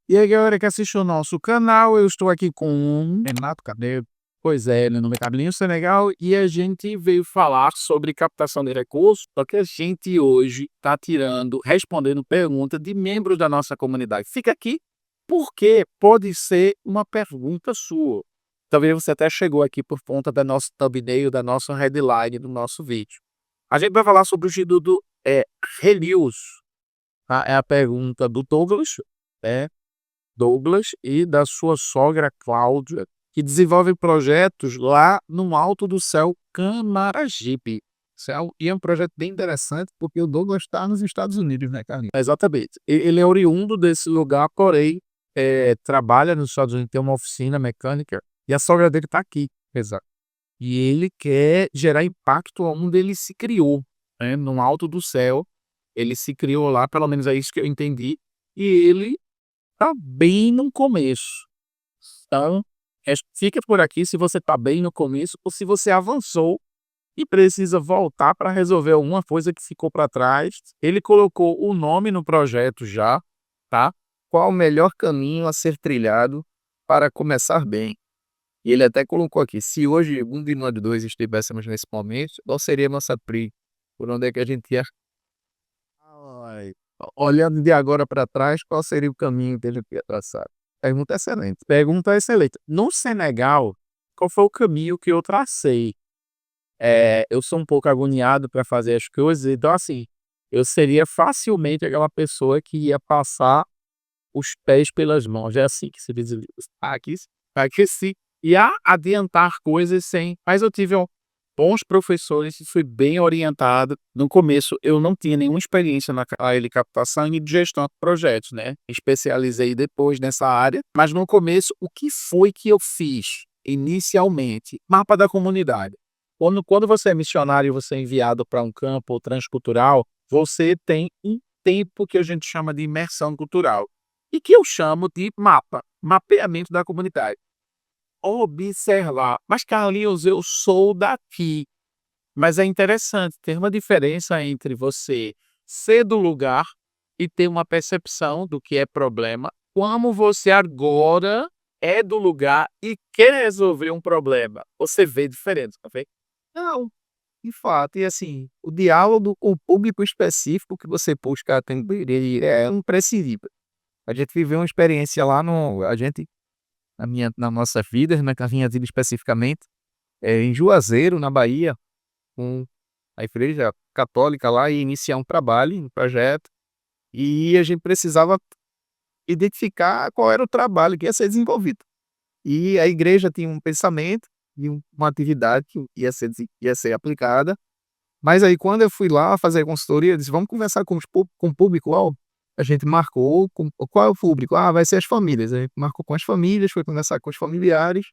E aí, galera que assiste o nosso canal, eu estou aqui com Renato Cadeiro. Pois é, meu nome é Carlinhos Senegal e a gente veio falar sobre captação de recursos, só que a gente hoje está respondendo perguntas de membros da nossa comunidade. Fica aqui porque pode ser uma pergunta sua. Talvez você até chegou aqui por conta da nossa thumbnail, da nossa headline do nosso vídeo. A gente vai falar sobre o Instituto Helios. Tá? É a pergunta do Douglas e da sua sogra Cláudia, que desenvolvem projetos lá no Alto do Céu, Camaragibe. E é um projeto bem interessante, porque o Douglas está nos Estados Unidos, né, Carlinhos? Exatamente. Ele é oriundo desse lugar, porém, trabalha nos Estados Unidos, tem uma oficina mecânica, e a sogra dele está aqui. Exato. E ele quer gerar impacto onde ele se criou, né, no Alto do Céu. Ele se criou lá, pelo menos é isso que eu entendi, e ele tá bem no começo. Então, fica por aqui se você tá bem no começo ou se você avançou e precisa voltar para resolver alguma coisa que ficou para trás. Ele colocou o nome no projeto já, tá? Qual o melhor caminho a ser trilhado para começar bem? E ele até colocou aqui: se hoje um de nós dois estivéssemos nesse momento, qual seria a nossa trilha? Por onde é que a gente ia? Ai, olhando de agora para trás, qual seria o caminho que ele ia traçar? Pergunta excelente. Pergunta excelente. No Senegal, qual foi o caminho que eu tracei? Eu sou um pouco agoniado para fazer as coisas, então assim, eu seria facilmente aquela pessoa que ia passar os pés pelas mãos. É assim que se diz o livro. Aqui sim. Ia adiantar coisas sem. Mas eu tive bons professores e fui bem orientado. No começo, eu não tinha nenhuma experiência na área de captação e de gestão de projetos, né? Especializei depois nessa área. Mas no começo, o que foi que eu fiz inicialmente? Mapa da comunidade. Quando você é missionário e você é enviado para um campo transcultural, você tem um tempo que a gente chama de imersão cultural e que eu chamo de mapeamento da comunidade. Observar. Mas, Carlinhos, eu sou daqui. Mas é interessante, ter uma diferença entre você ser do lugar e ter uma percepção do que é problema, como você agora é do lugar e quer resolver um problema. Você vê diferente, tá vendo? Não, de fato. E assim, o diálogo com o público específico que você busca atender ele é imprescindível. A gente viveu uma experiência lá na nossa vida, na minha vida especificamente, em Juazeiro, na Bahia, com a igreja católica lá, e iniciar um trabalho, um projeto, e a gente precisava identificar qual era o trabalho que ia ser desenvolvido. E a igreja tinha um pensamento e uma atividade que ia ser aplicada, mas aí quando eu fui lá fazer a consultoria, eu disse: "Vamos conversar com o público-alvo". A gente marcou com qual é o público? "Ah, vai ser as famílias". A gente marcou com as famílias, foi conversar com os familiares,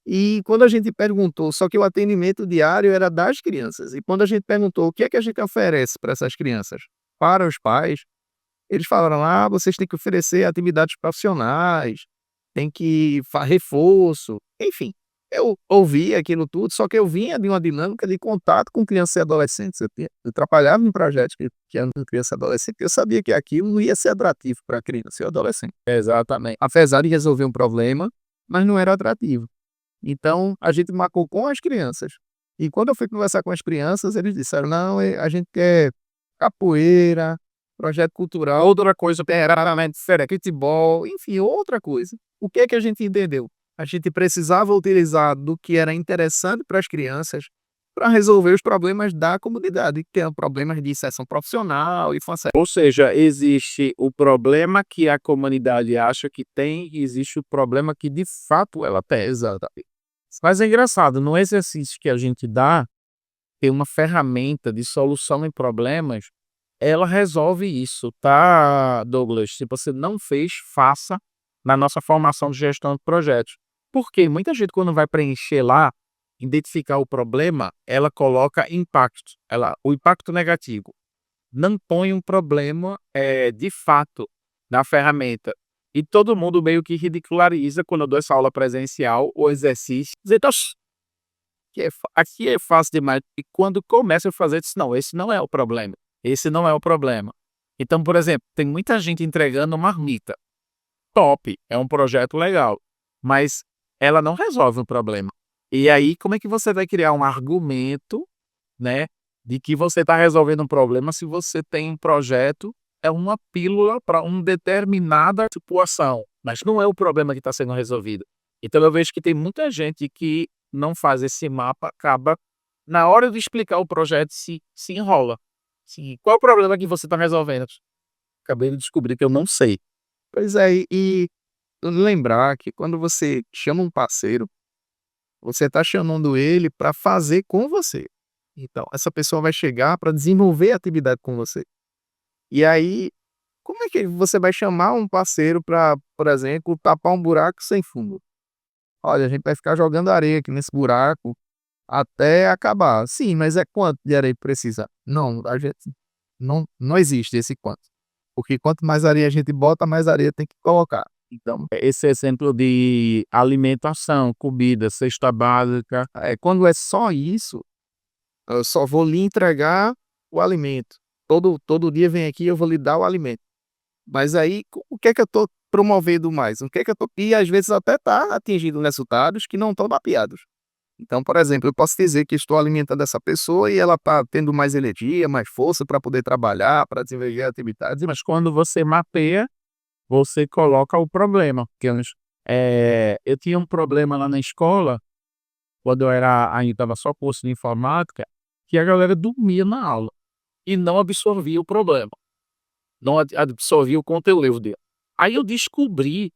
e quando a gente perguntou, só que o atendimento diário era das crianças, e quando a gente perguntou: "O que é que a gente oferece para essas crianças?", para os pais, eles falaram: "Ah, vocês têm que oferecer atividades profissionais, tem que reforço", enfim. Eu ouvi aquilo tudo, só que eu vinha de uma dinâmica de contato com crianças e adolescentes. Eu trabalhava em projetos que eram com criança e adolescente, eu sabia que aquilo não ia ser atrativo para a criança e adolescente. Exatamente. Apesar de resolver um problema, mas não era atrativo. Então, a gente marcou com as crianças. E quando eu fui conversar com as crianças, eles disseram: "Não, a gente quer capoeira, projeto cultural, outra coisa completamente diferente, futebol", enfim, outra coisa. O que é que a gente entendeu? A gente precisava utilizar do que era interessante para as crianças para resolver os problemas da comunidade, que eram problemas de inserção profissional e ou seja, existe o problema que a comunidade acha que tem e existe o problema que de fato ela tem. Exatamente. Mas é engraçado, no exercício que a gente dá, tem uma ferramenta de solução em problemas, ela resolve isso, tá, Douglas? Se você não fez, faça na nossa formação de gestão de projetos. Porque muita gente, quando vai preencher lá, identificar o problema, ela coloca impacto, o impacto negativo. Não põe um problema de fato na ferramenta. E todo mundo meio que ridiculariza quando eu dou essa aula presencial, o exercício, dizendo: "Oxe, aqui é fácil demais". E quando começa a fazer, diz: "Não, esse não é o problema. Esse não é o problema". Então, por exemplo, tem muita gente entregando marmita. top, é um projeto legal, mas ela não resolve o problema. E aí, como é que você vai criar um argumento, né, de que você está resolvendo um problema se você tem um projeto, é uma pílula para uma determinada situação, mas não é o problema que está sendo resolvido. Então eu vejo que tem muita gente que não faz esse mapa, acaba na hora de explicar o projeto se enrola. Sim, qual é o problema que você está resolvendo? Acabei de descobrir que eu não sei. Pois é, e lembrar que quando você chama um parceiro, você está chamando ele para fazer com você. Então, essa pessoa vai chegar para desenvolver a atividade com você. E aí, como é que você vai chamar um parceiro para, por exemplo, tapar um buraco sem fundo? Olha, a gente vai ficar jogando areia aqui nesse buraco até acabar. Sim, mas é quanto de areia que precisa? Não, a gente não existe esse quanto. Porque quanto mais areia a gente bota, mais areia tem que colocar. Então, Esse exemplo de alimentação, comida, cesta básica, quando é só isso, eu só vou lhe entregar o alimento. Todo dia vem aqui, eu vou lhe dar o alimento. Mas aí, o que é que eu estou promovendo mais? O que é que eu tô e às vezes até está atingindo resultados que não estão mapeados. Então, por exemplo, eu posso dizer que estou alimentando essa pessoa e ela está tendo mais energia, mais força para poder trabalhar, para desenvolver atividades. mas quando você mapeia, você coloca o problema. Eu tinha um problema lá na escola, quando eu ainda estava só curso de informática, que a galera dormia na aula e não absorvia o problema, não absorvia o conteúdo dele. Aí eu descobri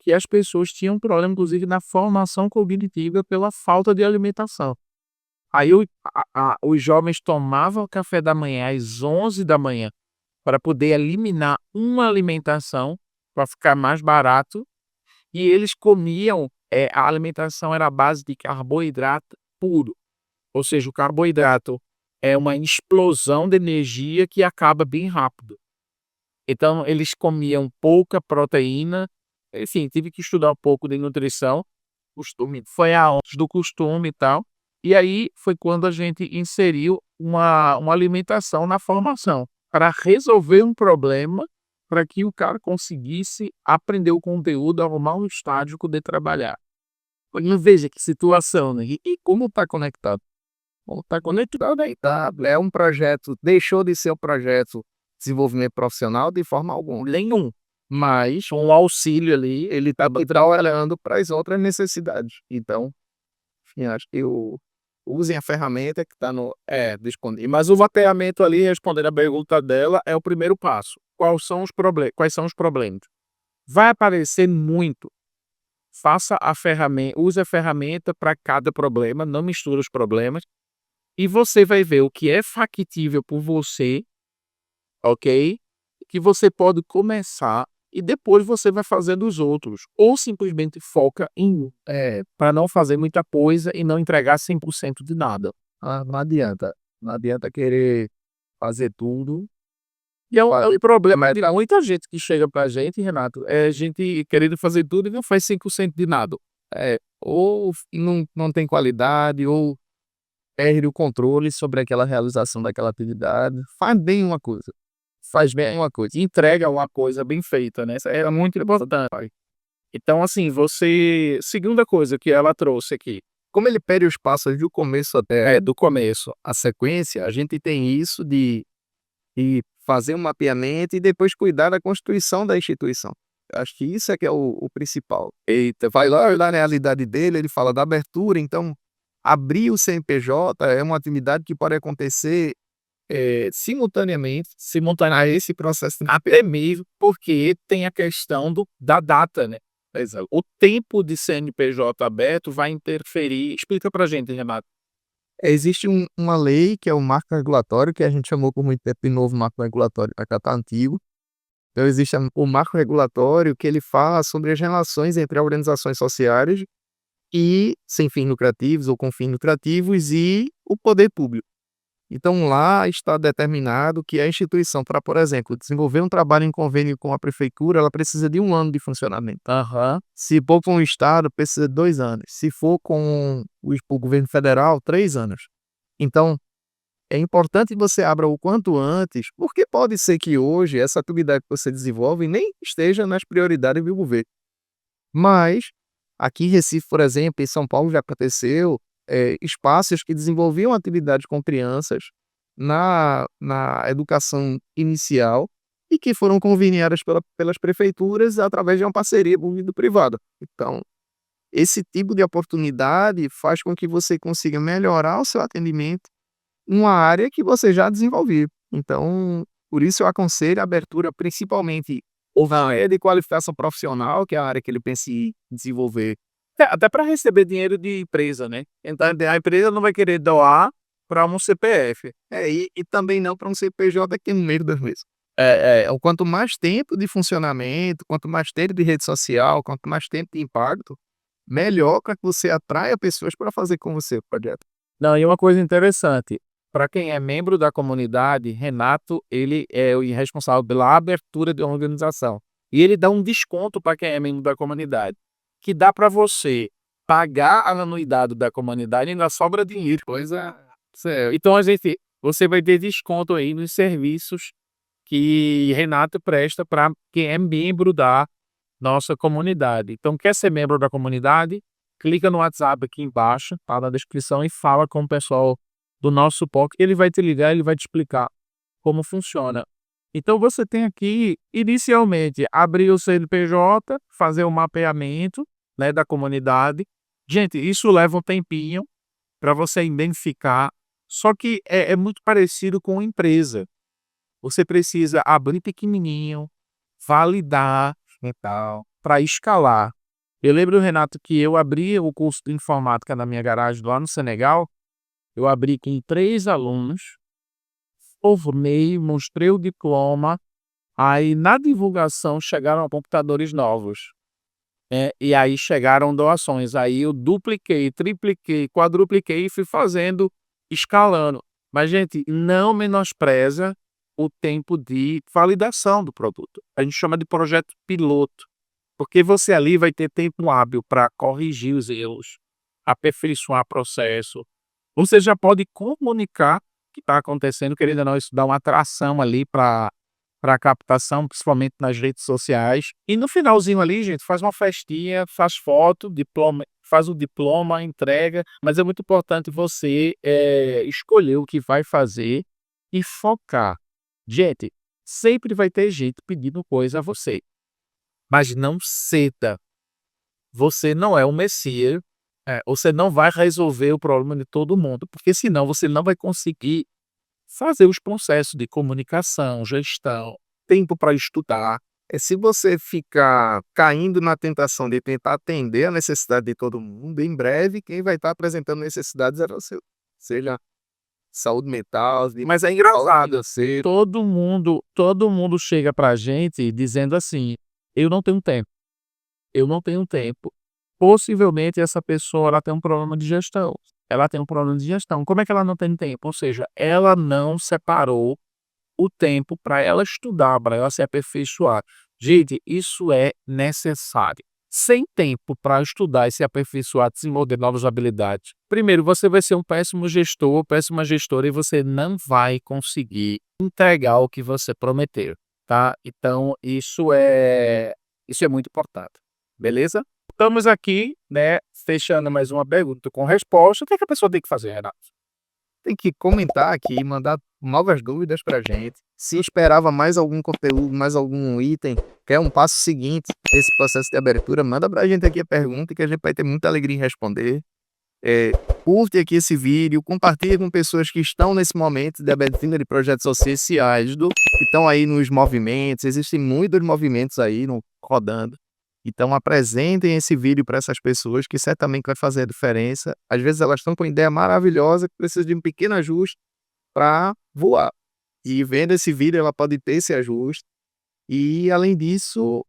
que as pessoas tinham problema, inclusive, na formação cognitiva pela falta de alimentação. Aí os jovens tomavam café da manhã às 11 da manhã para poder eliminar uma alimentação, para ficar mais barato, e eles comiam, a alimentação era à base de carboidrato puro, ou seja, o carboidrato é uma explosão de energia que acaba bem rápido. Então eles comiam pouca proteína, enfim, tive que estudar um pouco de nutrição, costume foi antes do costume e tal, e aí foi quando a gente inseriu uma alimentação na formação, para resolver um problema, para que o cara conseguisse aprender o conteúdo, arrumar um estágio, poder trabalhar. Olha, veja que situação, né, e como está conectado. Bom, está conectado. É um projeto, deixou de ser um projeto de desenvolvimento profissional de forma alguma. Nenhum. Mas um auxílio ali, ele está olhando para as outras necessidades. Então, enfim, acho que usem a ferramenta que está disponível. Mas o mapeamento ali, respondendo a pergunta dela, é o primeiro passo. Quais são os problemas? Vai aparecer muito. Use a ferramenta para cada problema, não misture os problemas, e você vai ver o que é factível por você, ok? Que você pode começar e depois você vai fazendo os outros. Ou simplesmente foca em um, para não fazer muita coisa e não entregar 100% de nada. Não adianta. Não adianta querer fazer tudo. E é o problema de muita gente que chega pra gente, Renato, é gente querendo fazer tudo e não faz 100% de nada. Ou não tem qualidade, ou perde o controle sobre aquela realização daquela atividade. Faz bem uma coisa. Faz bem uma coisa. Entrega uma coisa bem feita, né? Isso é muito importante. Então, assim, segunda coisa que ela trouxe aqui, Como ele perde os passos do começo até do começo. a sequência, a gente tem isso de fazer um mapeamento e depois cuidar da constituição da instituição. Eu acho que isso é que é o principal. Eita, vai lá na realidade dele, ele fala da abertura, então abrir o CNPJ é uma atividade que pode acontecer simultaneamente a esse processo Até mesmo porque tem a questão da data, né? Exato. O tempo de CNPJ aberto vai interferir. Explica pra gente, Renato. Existe uma lei que é o marco regulatório, que a gente chamou por muito tempo de novo marco regulatório, para cá tá antigo. Então existe o marco regulatório que ele fala sobre as relações entre organizações sociais e sem fins lucrativos ou com fins lucrativos e o poder público. Então lá está determinado que a instituição, para, por exemplo, desenvolver um trabalho em convênio com a prefeitura, ela precisa de 1 ano de funcionamento. Se for com o estado, precisa de 2 anos. Se for com o governo federal, 3 anos. Então, é importante que você abra o quanto antes, porque pode ser que hoje essa atividade que você desenvolve nem esteja nas prioridades do governo. Mas, aqui em Recife, por exemplo, em São Paulo já aconteceu, espaços que desenvolviam atividades com crianças na educação inicial e que foram conveniadas pelas prefeituras através de uma parceria público-privada. Então, esse tipo de oportunidade faz com que você consiga melhorar o seu atendimento numa área que você já desenvolveu. Então, por isso eu aconselho a abertura principalmente ou na área de qualificação profissional, que é a área que ele pensa em desenvolver. Até para receber dinheiro de empresa, né. Então a empresa não vai querer doar para um CPF. E também não para um CPJ que é no meio das mesas. O quanto mais tempo de funcionamento, quanto mais tempo de rede social, quanto mais tempo de impacto, melhor para que você atraia pessoas para fazer com você o projeto. Não, e uma coisa interessante, para quem é membro da comunidade, Renato, ele é o responsável pela abertura de uma organização. E ele dá um desconto para quem é membro da comunidade, que dá para você pagar a anuidade da comunidade e ainda sobra dinheiro. Pois é. Então você vai ter desconto aí nos serviços que Renato presta para quem é membro da nossa comunidade. Então, quer ser membro da comunidade? Clica no WhatsApp aqui embaixo, tá na descrição, e fala com o pessoal do nosso suporte. Ele vai te ligar, ele vai te explicar como funciona. Então, você tem aqui, inicialmente, abrir o CNPJ, fazer o mapeamento, né, da comunidade. Gente, isso leva um tempinho para você identificar, só que é muito parecido com empresa. Você precisa abrir pequenininho, validar e tal, para escalar. Eu lembro, Renato, que eu abri o curso de informática na minha garagem lá no Senegal. Eu abri com 3 alunos, formei, mostrei o diploma, aí na divulgação chegaram computadores novos, e aí chegaram doações. Aí eu dupliquei, tripliquei, quadrupliquei e fui fazendo, escalando. Mas, gente, não menospreza o tempo de validação do produto. A gente chama de projeto piloto, porque você ali vai ter tempo hábil para corrigir os erros, aperfeiçoar processo. Você já pode comunicar o que está acontecendo, querendo ou não, isso dá uma atração ali para captação, principalmente nas redes sociais. E no finalzinho ali, gente, faz uma festinha, faz foto, diploma, faz o diploma, entrega, mas é muito importante você escolher o que vai fazer e focar. Gente, sempre vai ter gente pedindo coisa a você, mas não ceda. Você não é o Messias, você não vai resolver o problema de todo mundo, porque senão você não vai conseguir fazer os processos de comunicação, gestão, tempo para estudar. Se você ficar caindo na tentação de tentar atender a necessidade de todo mundo, em breve quem vai estar apresentando necessidades é você. Seja saúde mental, Mas é engraçado, todo mundo chega pra gente dizendo assim: "Eu não tenho tempo, eu não tenho tempo". Possivelmente essa pessoa ela tem um problema de gestão, ela tem um problema de gestão. Como é que ela não tem tempo? Ou seja, ela não separou o tempo para ela estudar, para ela se aperfeiçoar. Gente, isso é necessário. Sem tempo para estudar e se aperfeiçoar, desenvolver novas habilidades, primeiro você vai ser um péssimo gestor, péssima gestora, e você não vai conseguir entregar o que você prometeu, tá? Então isso é muito importante, beleza? Estamos aqui, né, fechando mais uma pergunta com resposta. O que é que a pessoa tem que fazer, Renato? tem que comentar aqui e mandar novas dúvidas pra gente. Se esperava mais algum conteúdo, mais algum item, quer um passo seguinte desse processo de abertura, manda pra gente aqui a pergunta que a gente vai ter muita alegria em responder. Curte aqui esse vídeo, compartilhe com pessoas que estão nesse momento de abertura de projetos sociais, que estão aí nos movimentos, existem muitos movimentos aí rodando. Então apresentem esse vídeo para essas pessoas que certamente vai fazer a diferença. Às vezes elas estão com uma ideia maravilhosa que precisa de um pequeno ajuste para voar. E vendo esse vídeo ela pode ter esse ajuste. E além disso,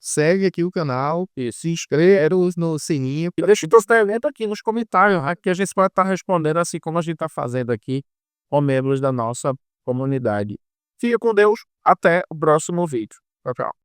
segue aqui o canal, se inscreve no sininho. E deixa o teu talento aqui nos comentários, que a gente pode estar respondendo assim como a gente está fazendo aqui com membros da nossa comunidade. Fica com Deus, até o próximo vídeo. Tchau, tchau.